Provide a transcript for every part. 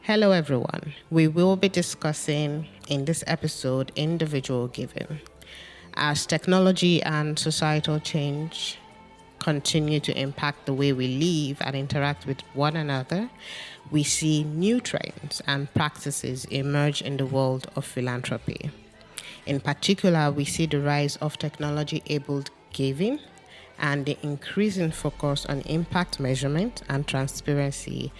Hello, everyone. We will be discussing in this episode individual giving. As technology and societal change continue to impact the way we live and interact with one another, we see new trends and practices emerge in the world of philanthropy. In particular, we see the rise of technology-enabled giving and the increasing focus on impact measurement and transparency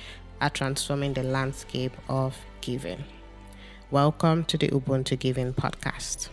are transforming the landscape of giving. Welcome to the Ubuntu Giving Podcast.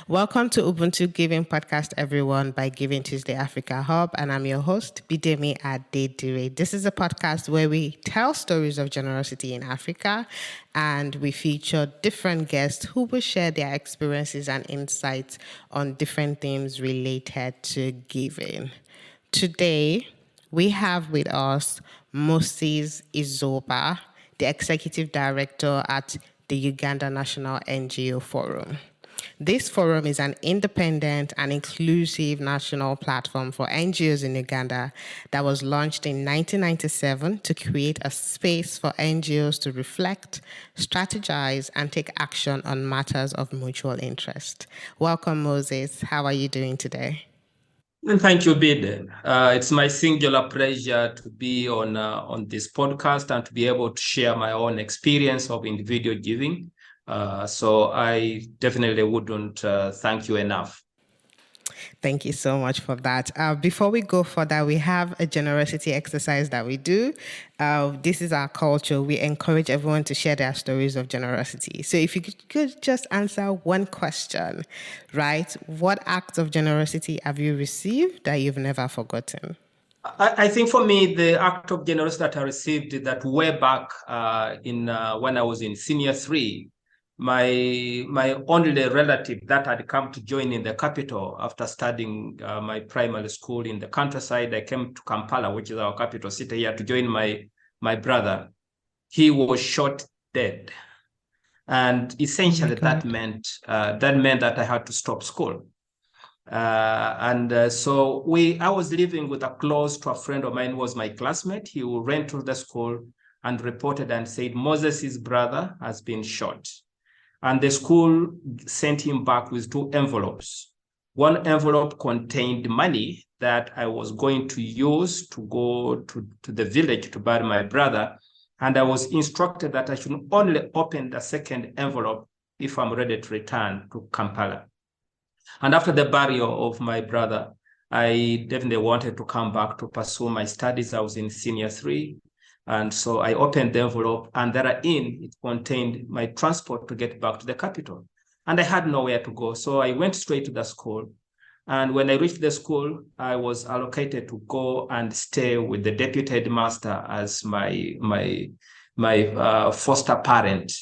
Welcome to Ubuntu Giving Podcast, everyone, by GivingTuesday Africa Hub, and I'm your host, Bidemi Adedire. This is a podcast where we tell stories of generosity in Africa, and we feature different guests who will share their experiences and insights on different themes related to giving. Today, we have with us Moses Izoba, the Executive Director at the Uganda National NGO Forum. This forum is an independent and inclusive national platform for NGOs in Uganda that was launched in 1997 to create a space for NGOs to reflect, strategize, and take action on matters of mutual interest. Welcome, Moses. How are you doing today? And thank you, Bid. It's my singular pleasure to be on this podcast and to be able to share my own experience of individual giving. So I definitely wouldn't thank you enough. Thank you so much for that. Before we go further, we have a generosity exercise that we do. This is our culture. We encourage everyone to share their stories of generosity. So if you could just answer one question, right? What acts of generosity have you received that you've never forgotten? I think for me, the act of generosity that I received that way back when I was in senior 3, my only relative that had come to join in the capital after studying my primary school in the countryside. I came to Kampala, which is our capital city here, to join my brother. He was shot dead, and essentially that meant that I had to stop school. So I was living with to a friend of mine who was my classmate. He ran to the school and reported and said Moses' brother has been shot. And the school sent him back with 2 envelopes. One envelope contained money that I was going to use to go to the village to bury my brother. And I was instructed that I should only open the second envelope if I'm ready to return to Kampala. And after the burial of my brother, I definitely wanted to come back to pursue my studies. I was in senior 3. And so I opened the envelope, and therein it contained my transport to get back to the capital. And I had nowhere to go. So I went straight to the school. And when I reached the school, I was allocated to go and stay with the deputy headmaster as my foster parent.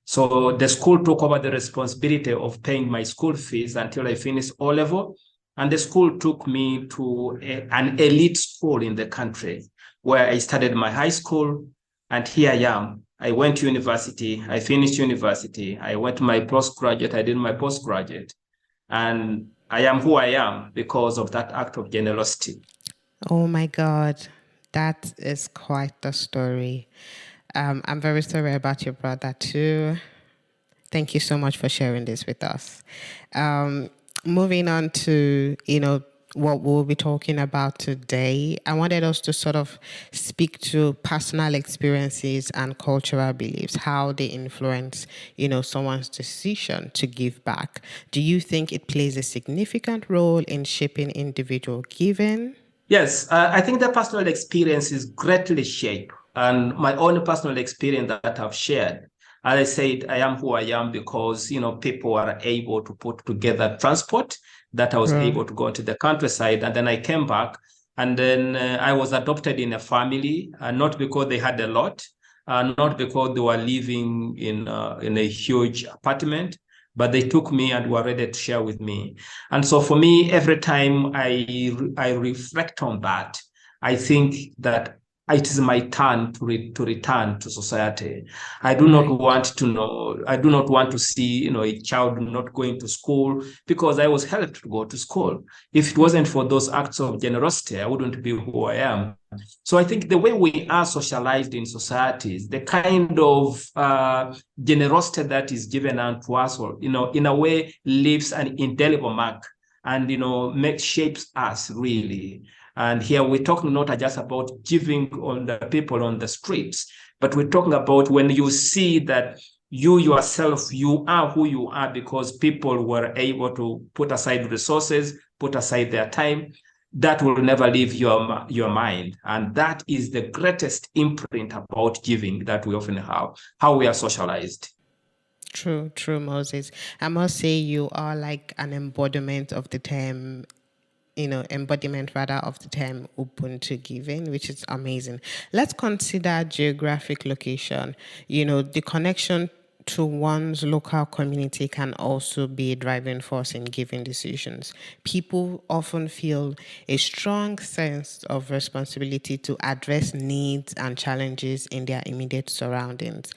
So the school took over the responsibility of paying my school fees until I finished O-level. And the school took me to an elite school in the country, where I studied my high school, and here I am. I went to university, I finished university, I went to my postgraduate, I did my postgraduate, and I am who I am because of that act of generosity. Oh my God, that is quite the story. I'm very sorry about your brother too. Thank you so much for sharing this with us. Moving on to, what we'll be talking about today, I wanted us to sort of speak to personal experiences and cultural beliefs, how they influence, someone's decision to give back. Do you think it plays a significant role in shaping individual giving? Yes, I think the personal experience is greatly shaped, and my own personal experience that I've shared. As I said, I am who I am because, people are able to put together transport that I was able to go to the countryside. And then I came back, and then I was adopted in a family, not because they had a lot, not because they were living in a huge apartment, but they took me and were ready to share with me. And so for me, every time I reflect on that, I think that it is my turn to return to society. I do not want to see, a child not going to school because I was helped to go to school. If it wasn't for those acts of generosity, I wouldn't be who I am. So I think the way we are socialized in societies, the kind of generosity that is given unto us, or, in a way leaves an indelible mark and, shapes us really. And here we're talking not just about giving on the people on the streets, but we're talking about when you see that you yourself, you are who you are because people were able to put aside resources, put aside their time. That will never leave your mind. And that is the greatest imprint about giving that we often have, how we are socialized. True, Moses. I must say you are like an embodiment of the term, of the term Ubuntu giving, which is amazing. Let's consider geographic location. The connection to one's local community can also be a driving force in giving decisions. People often feel a strong sense of responsibility to address needs and challenges in their immediate surroundings.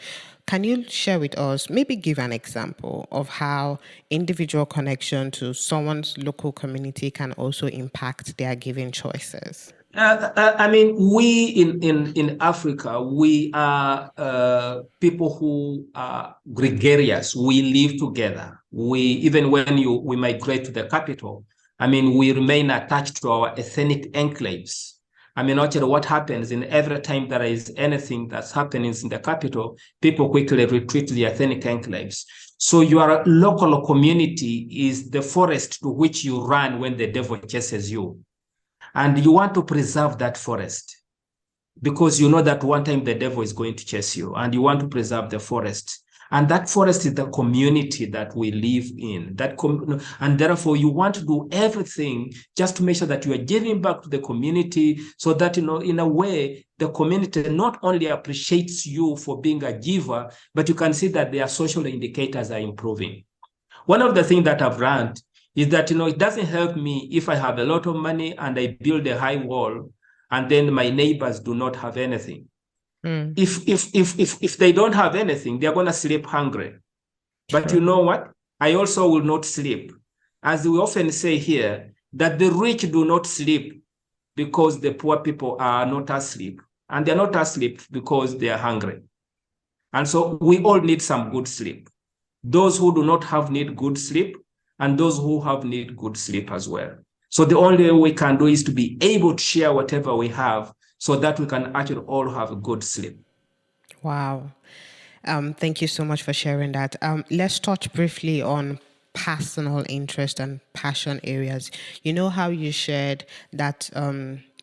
Can you share with us, maybe give an example of how individual connection to someone's local community can also impact their giving choices? We in Africa, we are people who are gregarious. We live together. Even when we migrate to the capital, we remain attached to our ethnic enclaves. Actually, what happens in every time there is anything that's happening in the capital, people quickly retreat to the ethnic enclaves. So your local community is the forest to which you run when the devil chases you. And you want to preserve that forest because you know that one time the devil is going to chase you, and you want to preserve the forest. And that forest is the community that we live in. And therefore, you want to do everything just to make sure that you are giving back to the community so that, in a way, the community not only appreciates you for being a giver, but you can see that their social indicators are improving. One of the things that I've learned is that, it doesn't help me if I have a lot of money and I build a high wall and then my neighbors do not have anything. If they don't have anything, they're going to sleep hungry. But you know what? I also will not sleep. As we often say here, that the rich do not sleep because the poor people are not asleep. And they're not asleep because they are hungry. And so we all need some good sleep. Those who do not have need good sleep, and those who have need good sleep as well. So the only way we can do is to be able to share whatever we have so that we can actually all have a good sleep. Wow. Thank you so much for sharing that. Let's touch briefly on personal interest and passion areas. You know how you shared that,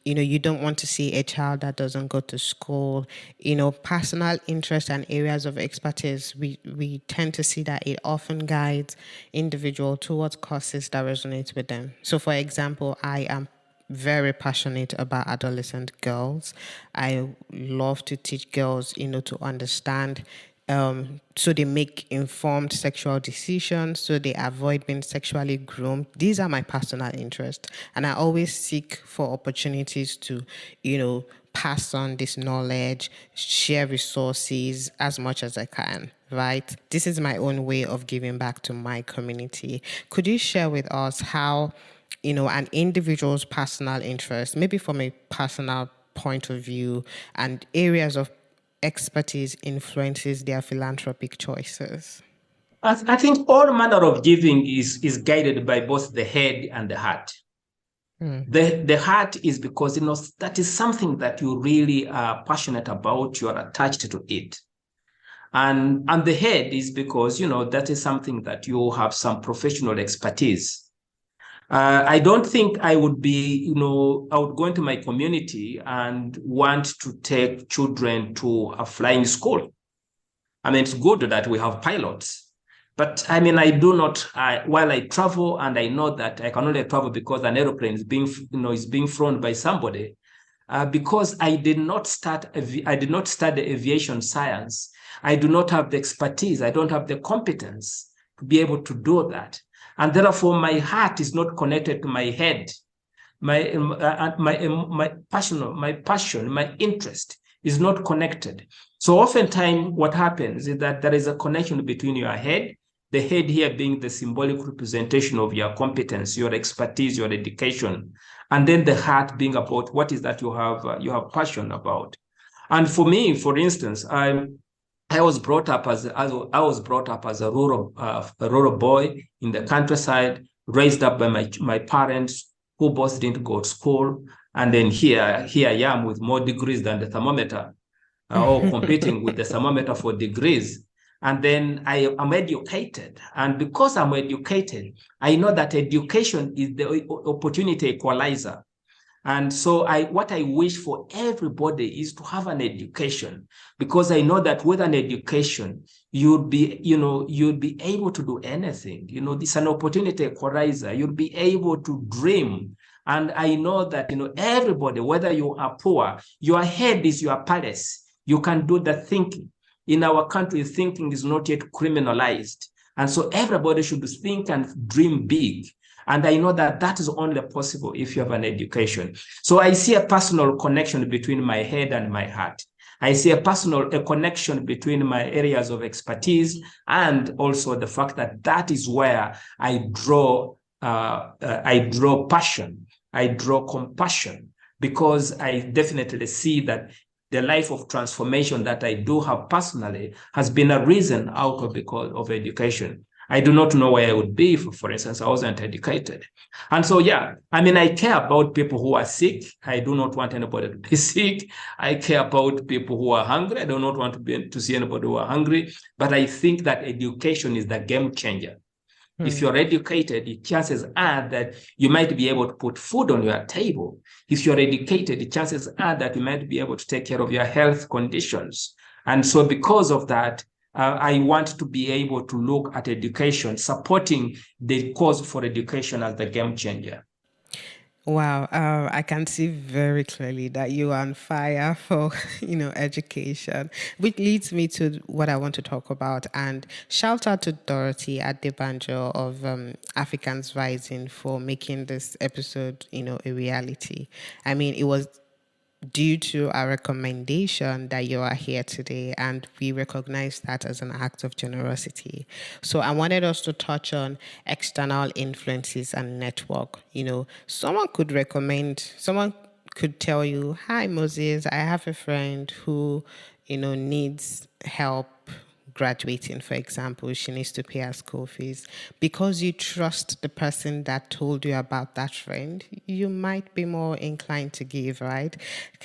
you don't want to see a child that doesn't go to school. Personal interest and areas of expertise, we tend to see that it often guides individual towards causes that resonate with them. So, for example, I am very passionate about adolescent girls. I love to teach girls, to understand, so they make informed sexual decisions, so they avoid being sexually groomed. These are my personal interests, and I always seek for opportunities to, pass on this knowledge, share resources as much as I can, right? This is my own way of giving back to my community. Could you share with us how, an individual's personal interest, maybe from a personal point of view, and areas of expertise influences their philanthropic choices? I think all manner of giving is guided by both the head and the heart. The heart is because, that is something that you really are passionate about, you are attached to it. And the head is because, that is something that you have some professional expertise. I don't think I would be, I would go into my community and want to take children to a flying school. It's good that we have pilots, but I do not, while I travel and I know that I can only travel because an airplane is being flown by somebody, because I did not study aviation science. I do not have the expertise. I don't have the competence to be able to do that. And therefore, my heart is not connected to my head. my passion, my interest is not connected. So oftentimes what happens is that there is a connection between your head, the head here being the symbolic representation of your competence, your expertise, your education, and then the heart being about what is that you have passion about. And for me, for instance, I was brought up as a rural boy in the countryside, raised up by my parents who both didn't go to school, and then here I am with more degrees than the thermometer, or competing with the thermometer for degrees. And then I am educated, and because I'm educated, I know that education is the opportunity equalizer. And so what I wish for everybody is to have an education, because I know that with an education, you'd be able to do anything. It's an opportunity equalizer. You'll be able to dream. And I know that, everybody, whether you are poor, your head is your palace. You can do the thinking. In our country, thinking is not yet criminalized. And so everybody should think and dream big. And I know that that is only possible if you have an education. So I see a personal connection between my head and my heart. I see a connection between my areas of expertise, and also the fact that that is where I draw passion, I draw compassion, because I definitely see that the life of transformation that I do have personally has been a reason out of because of education. I do not know where I would be if, for instance, I wasn't educated. And so, I care about people who are sick. I do not want anybody to be sick. I care about people who are hungry. I do not want to see anybody who are hungry. But I think that education is the game changer. If you're educated, the chances are that you might be able to put food on your table. If you're educated, the chances are that you might be able to take care of your health conditions. And so because of that, I want to be able to look at education, supporting the cause for education as the game changer. Wow, I can see very clearly that you are on fire for, education, which leads me to what I want to talk about. And shout out to Dorothy Adebanjo of Africans Rising for making this episode, a reality. I mean, it was due to our recommendation that you are here today, and we recognize that as an act of generosity. So I wanted us to touch on external influences and network. Someone could tell you, "Hi Moses, I have a friend who needs help graduating, for example. She needs to pay her school fees." Because you trust the person that told you about that friend, you might be more inclined to give, right?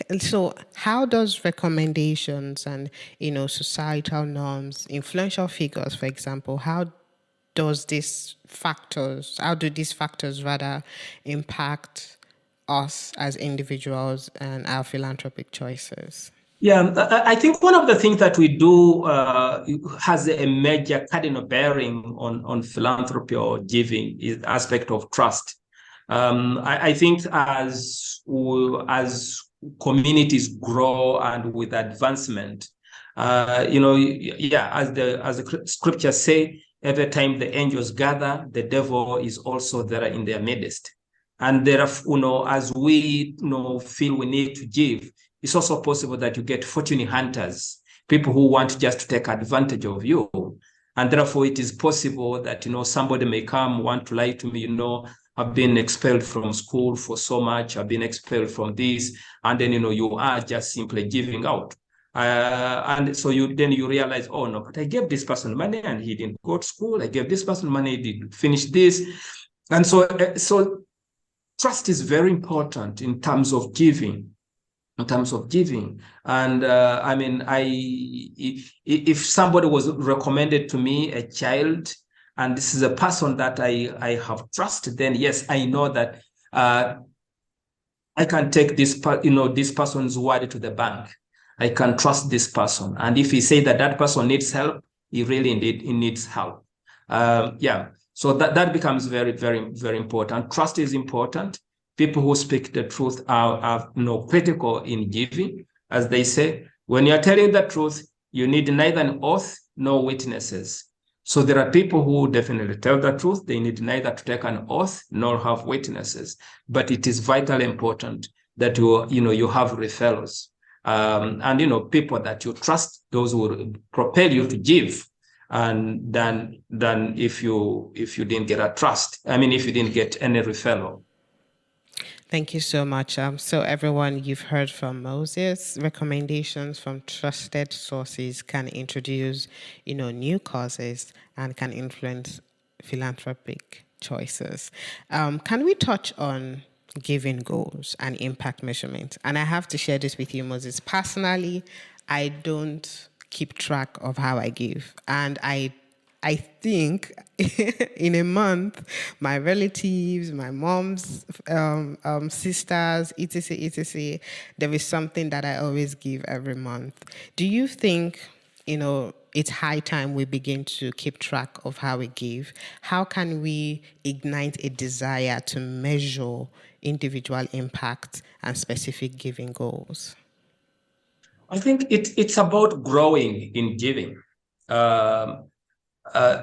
And so how does recommendations and, societal norms, influential figures, for example, how do these factors rather impact us as individuals and our philanthropic choices? Yeah, I think one of the things that we do has a major cardinal bearing on philanthropy or giving is the aspect of trust. I think as communities grow and with advancement, as the scriptures say, every time the angels gather, the devil is also there in their midst. And therefore, as we feel we need to give, it's also possible that you get fortune hunters, people who want just to take advantage of you. And therefore, it is possible that, somebody may come, want to lie to me, I've been expelled from school for so much, I've been expelled from this, and then, you are just simply giving out. And so you realize, oh no, but I gave this person money and he didn't go to school. I gave this person money, he didn't finish this. And so trust is very important in terms of giving. And if somebody was recommended to me, a child, and this is a person that I have trusted, then yes, I know that I can take this person's word to the bank. I can trust this person, and if he say that person needs help, he really needs help. So that becomes very, very, very important. Trust is important. People who speak the truth are critical in giving. As they say, when you're telling the truth, you need neither an oath nor witnesses. So there are people who definitely tell the truth. They need neither to take an oath nor have witnesses. But it is vitally important that you have referrals. And people that you trust, those who will propel you to give, and than if you didn't get a trust. I mean, if you didn't get any referral. Thank you so much. So everyone, you've heard from Moses. Recommendations from trusted sources can introduce, new causes and can influence philanthropic choices. Can we touch on giving goals and impact measurement? And I have to share this with you, Moses. Personally, I don't keep track of how I give, and I think in a month, my relatives, my mom's sisters, etc., etc., there is something that I always give every month. Do you think, it's high time we begin to keep track of how we give? How can we ignite a desire to measure individual impact and specific giving goals? I think it's about growing in giving.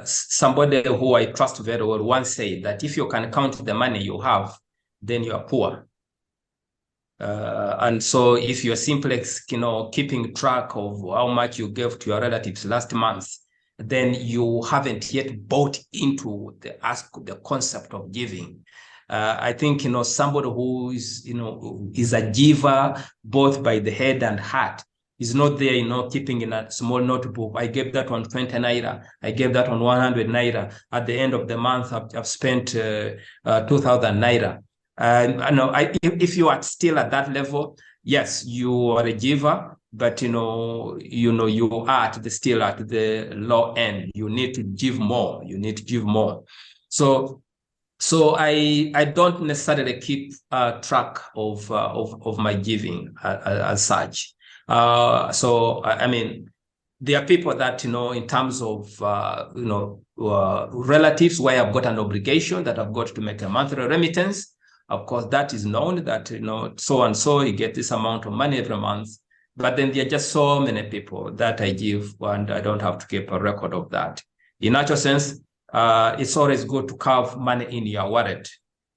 Somebody who I trust very well once said that if you can count the money you have, then you are poor. And so if you're simply, keeping track of how much you gave to your relatives last month, then you haven't yet bought into the concept of giving. I think, somebody who is a giver, both by the head and heart, is not there, keeping in a small notebook. I gave that one 20 naira. I gave that one 100 naira. At the end of the month, I've spent 2,000 naira. If you are still at that level, yes, you are a giver, but you are still at the low end. You need to give more. You need to give more. So I don't necessarily keep track of my giving as such. I mean, there are people that, in terms of, relatives where I've got an obligation that I've got to make a monthly remittance. Of course, that is known that, so and so you get this amount of money every month. But then there are just so many people that I give, and I don't have to keep a record of that. In actual sense, it's always good to carve money in your wallet,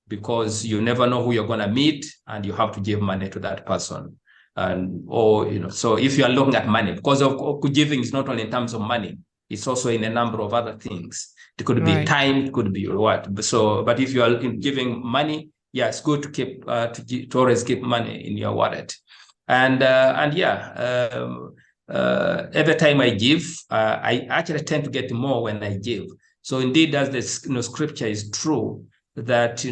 because you never know who you're going to meet, and you have to give money to that person. So if you are looking at money, because of giving is not only in terms of money, it's also in a number of other things. It could be time, it could be what. But if you are giving money, yeah, it's good to keep to always keep money in your wallet. And every time I give, I actually tend to get more when I give. So indeed, as the scripture is true, that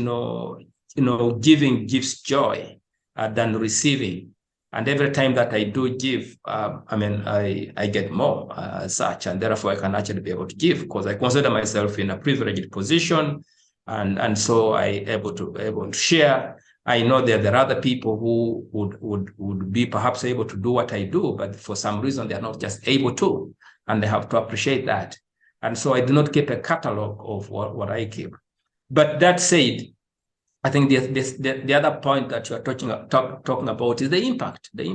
giving gives joy than receiving. And every time that I do give, I get more as such, and therefore I can actually be able to give, because I consider myself in a privileged position, and so I able to share. I know that there are other people who would be perhaps able to do what I do, but for some reason they are not just able to, and they have to appreciate that. And so I do not keep a catalog of what I keep. But that said, I think the other point that you are talking about is the impact of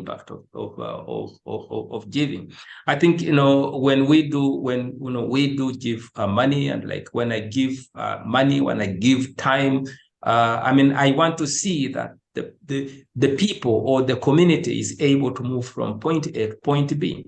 giving. I think when we do give money, and like when I give money, when I give time, I want to see that the people or the community is able to move from point A to point B.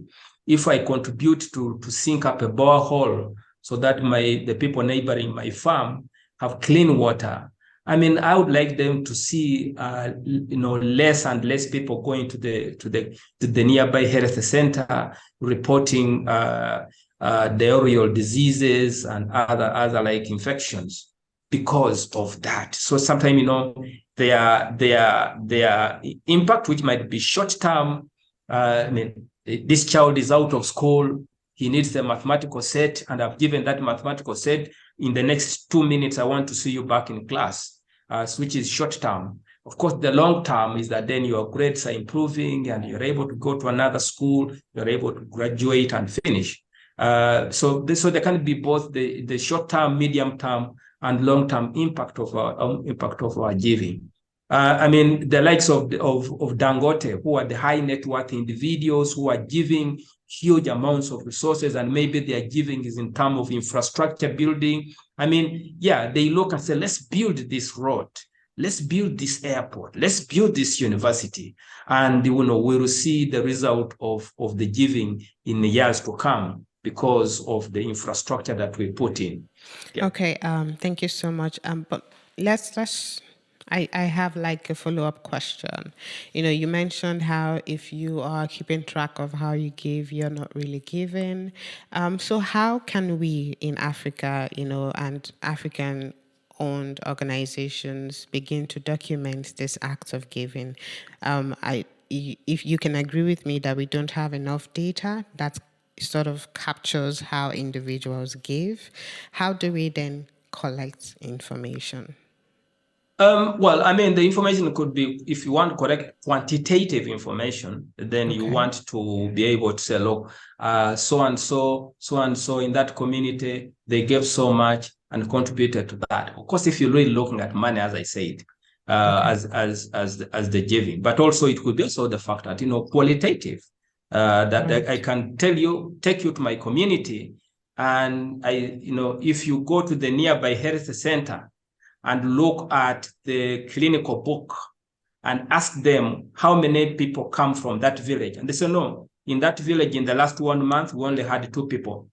If I contribute to sink up a borehole so that the people neighboring my farm have clean water, I would like them to see, less and less people going to the nearby health center reporting diarrheal diseases and other like infections because of that. So sometimes, their impact, which might be short term. This child is out of school. He needs a mathematical set, and I've given that mathematical set. In the next 2 minutes, I want to see you back in class. Which is short term. Of course, the long term is that then your grades are improving and you're able to go to another school, you're able to graduate and finish. So there can be both the short term, medium term, and long term impact of our giving. I mean, the likes of Dangote, who are the high net worth individuals who are giving huge amounts of resources, and maybe their giving is in terms of infrastructure building. I mean, yeah, they look and say, let's build this road, let's build this airport, let's build this university, and we will see the result of the giving in the years to come because of the infrastructure that we put in. Yeah. Okay, thank you so much. But I have like a follow-up question. You mentioned how if you are keeping track of how you give, you're not really giving. So how can we in Africa, and African-owned organizations begin to document this act of giving? If you can agree with me that we don't have enough data that sort of captures how individuals give, how do we then collect information? Well, I mean, the information could be, if you want correct quantitative information, then you want to be able to say, look, so and so in that community, they gave so much and contributed to that. Of course, if you're really looking at money, as I said, as the giving, but also it could be also the fact that, qualitative, that I can take you to my community, and if you go to the nearby health center and look at the clinical book and ask them how many people come from that village. And they say, no, in that village, in the last 1 month, we only had 2 people.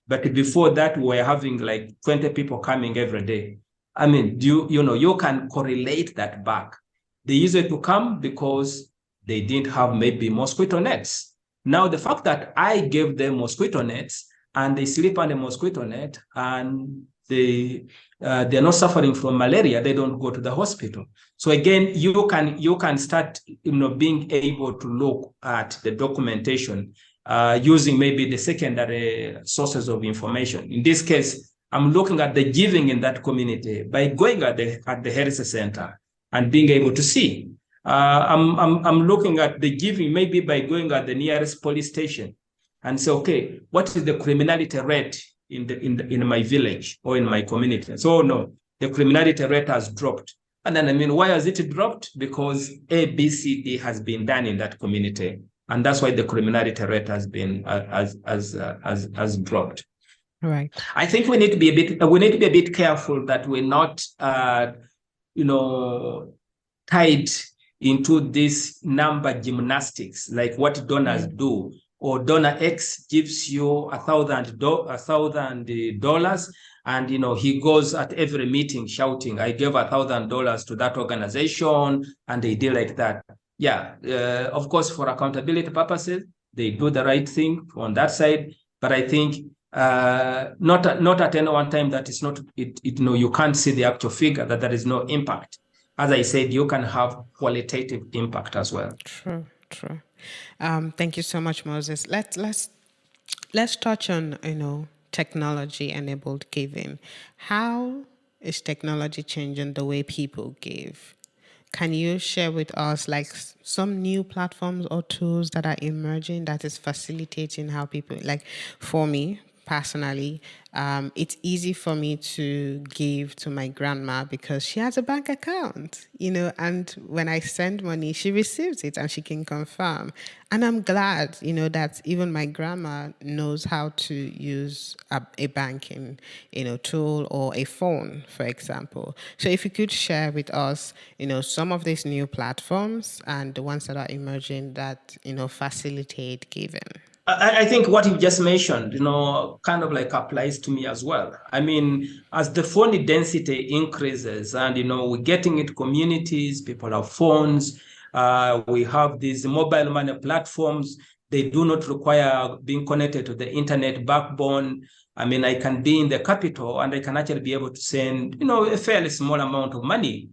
But before that, we were having like 20 people coming every day. I mean, you can correlate that back. They used to come because they didn't have maybe mosquito nets. Now, the fact that I gave them mosquito nets and they sleep on the mosquito net and they're not suffering from malaria, they don't go to the hospital. So again, you can start being able to look at the documentation using maybe the secondary sources of information. In this case, I'm looking at the giving in that community by going at the health center and being able to see. I'm looking at the giving maybe by going at the nearest police station and say, okay, what is the criminality rate in my village or in my community? So no, the criminality rate has dropped. And then, I mean, why has it dropped? Because A, B, C, D has been done in that community. And that's why the criminality rate has been has dropped. Right. I think we need to be a bit careful that we're not tied into this number gymnastics, like what donors do. Or donor X gives you $1,000, and he goes at every meeting shouting, I gave $1,000 to that organization, and they did like that. Yeah, of course, for accountability purposes, they do the right thing on that side. But I think not at any one time that it's not you can't see the actual figure, that there is no impact. As I said, you can have qualitative impact as well. True. Thank you so much, Moses. Let's touch on technology-enabled giving. How is technology changing the way people give? Can you share with us like some new platforms or tools that are emerging that is facilitating how people, like for me personally, it's easy for me to give to my grandma because she has a bank account, and when I send money, she receives it and she can confirm. And I'm glad, that even my grandma knows how to use a banking, tool or a phone, for example. So if you could share with us, some of these new platforms and the ones that are emerging that, facilitate giving. I think what you just mentioned, kind of like applies to me as well. I mean, as the phone density increases and, we're getting into communities, people have phones, we have these mobile money platforms. They do not require being connected to the internet backbone. I mean, I can be in the capital and I can actually be able to send, a fairly small amount of money.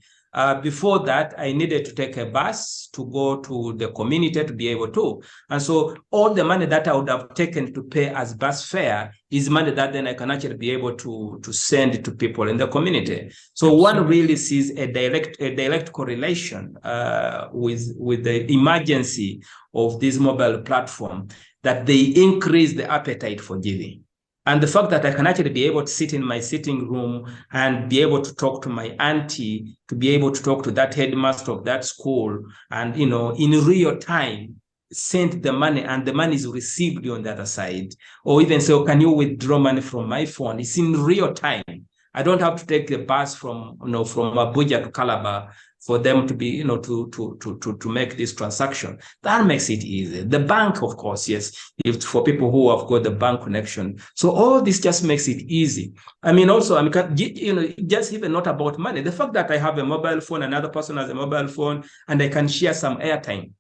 Before that, I needed to take a bus to go to the community to be able to. And so all the money that I would have taken to pay as bus fare is money that then I can actually be able to send to people in the community. So one really sees a direct correlation with the emergency of this mobile platform, that they increase the appetite for giving. And the fact that I can actually be able to sit in my sitting room and be able to talk to my auntie, to be able to talk to that headmaster of that school, and in real time, send the money and the money is received on the other side, or even say, oh, can you withdraw money from my phone? It's in real time. I don't have to take the bus from Abuja to Calabar for them to be, to make this transaction. That makes it easy. The bank, of course, yes, if for people who have got the bank connection. So all this just makes it easy. I mean, also, just even not about money. The fact that I have a mobile phone, another person has a mobile phone, and I can share some airtime.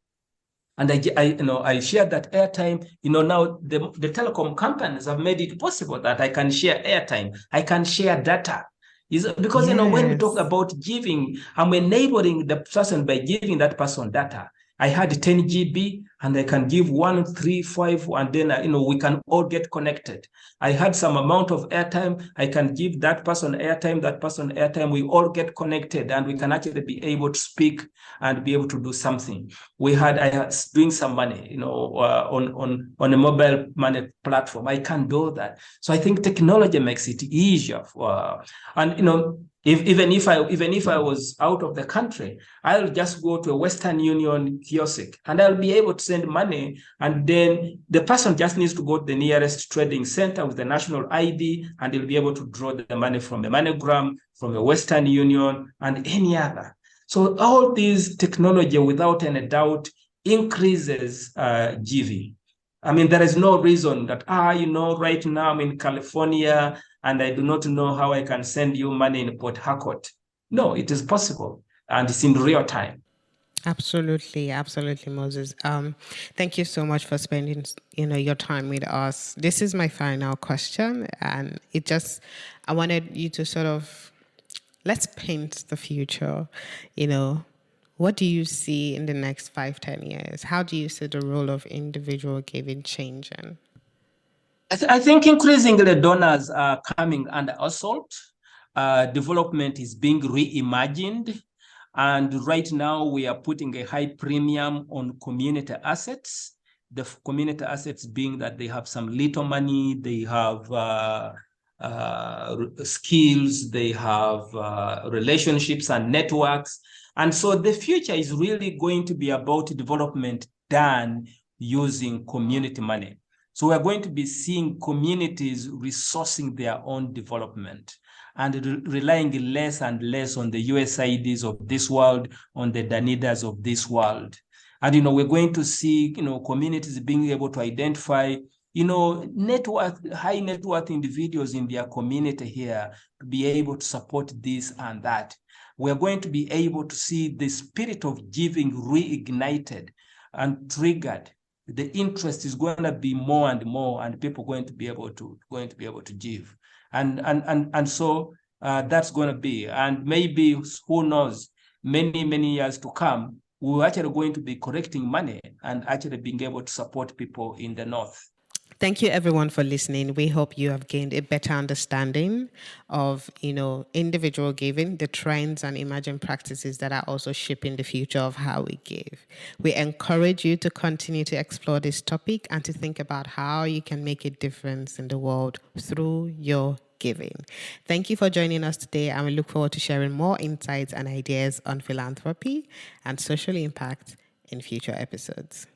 And I shared that airtime. Now the telecom companies have made it possible that I can share airtime. I can share data. Because when we talk about giving, I'm enabling the person by giving that person data. I had 10 GB and I can give 1, 3, 5, and then we can all get connected. I had some amount of airtime. I can give that person airtime. We all get connected, and we can actually be able to speak and be able to do something. I had doing some money, on a mobile money platform. I can do that. So I think technology makes it easier even if I was out of the country, I'll just go to a Western Union kiosk and I'll be able to send money. And then the person just needs to go to the nearest trading center with the national ID, and he'll be able to draw the money from a MoneyGram, from a Western Union, and any other. So all these technology, without any doubt, increases giving. I mean, there is no reason that, right now I'm in California and I do not know how I can send you money in Port Harcourt. No, it is possible, and it's in real time. Absolutely, absolutely, Moses. Thank you so much for spending, your time with us. This is my final question, and I wanted you to sort of, let's paint the future. What do you see in the next 5-10 years? How do you see the role of individual giving changing? I think increasingly donors are coming under assault. Development is being reimagined. And right now we are putting a high premium on community assets. The community assets being that they have some little money, they have skills, they have relationships and networks. And so the future is really going to be about development done using community money. So we're going to be seeing communities resourcing their own development and relying less and less on the USAIDs of this world, on the Danidas of this world. And, we're going to see, communities being able to identify, high net worth individuals in their community here to be able to support this and that. We're going to be able to see the spirit of giving reignited and triggered. The interest is going to be more and more, and people are going to be able to give. And so that's going to be, and maybe, who knows, many years to come, we're actually going to be collecting money and actually being able to support people in the North. Thank you, everyone, for listening. We hope you have gained a better understanding of, individual giving, the trends and emerging practices that are also shaping the future of how we give. We encourage you to continue to explore this topic and to think about how you can make a difference in the world through your giving. Thank you for joining us today, and we look forward to sharing more insights and ideas on philanthropy and social impact in future episodes.